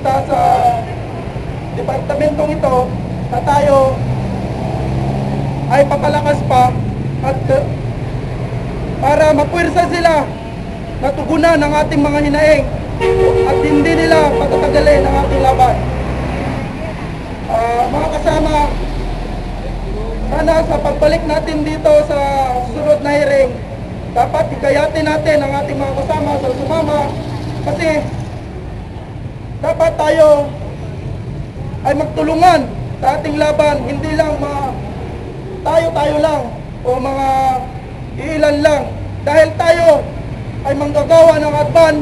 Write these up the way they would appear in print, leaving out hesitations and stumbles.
pumunta sa departamentong ito na tayo ay papalakas pa at para mapwersa sila na tugunan ng ating mga hinaing at hindi nila patatagalin ang ating laban. Mga kasama, sana sa pagbalik natin dito sa susunod na hearing, dapat hikayatin natin ang ating mga kasama sa sumama kasi dapat tayo ay magtulungan sa ating laban, hindi lang tayo lang o mga ilan lang, dahil tayo ay manggagawa ng adban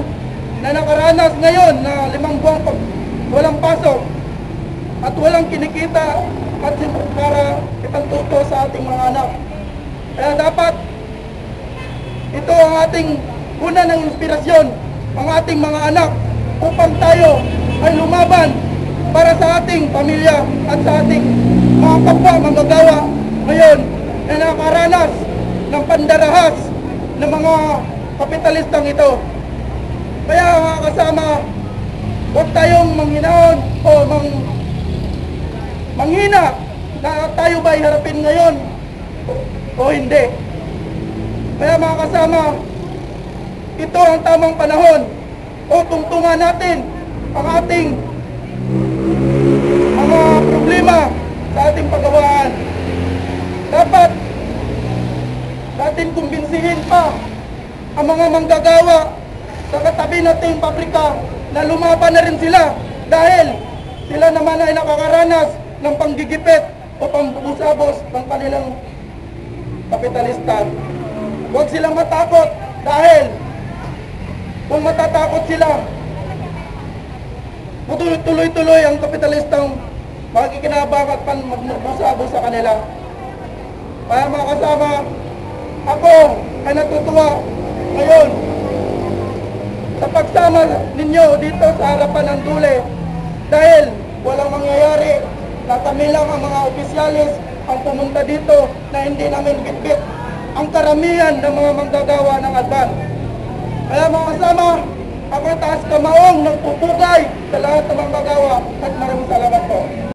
na nakaranas ngayon na 5 buwang walang pasok at walang kinikita at para ipantuto sa ating mga anak. Kaya dapat ito ang ating una ng inspirasyon, ang ating mga anak, upang tayo ay lumaban para sa ating pamilya at sa ating mga kapwa manggagawa ngayon na nakaranas ng pandarahas ng mga kapitalistang ito. Kaya mga kasama, huwag tayong manghinaon o manghina na tayo ba harapin ngayon o hindi. Kaya mga kasama, ito ang tamang panahon o tungtungan natin ang ating mga problema sa ating paggawaan. Dapat natin kumbinsihin pa ang mga manggagawa sa katabi nating pabrika na lumaban na rin sila dahil sila naman ay nakakaranas ng panggigipit o pambubusabos ng kanilang kapitalista. Huwag silang matakot dahil kung matatakot sila, tuloy-tuloy ang kapitalistang makikinabang at magbusabos sa kanila. Kaya mga kasama, ako ay natutuwa ngayon sa pagsama ninyo dito sa harapan ng Dule dahil walang mangyayari na kami lang ang mga opisyalis ang pumunta dito na hindi namin bitbit ang karamihan ng mga manggagawa ng adban. Kaya mga kasama, ako taas kamaong nagpupugay sa lahat ng manggagawa at maraming salamat po.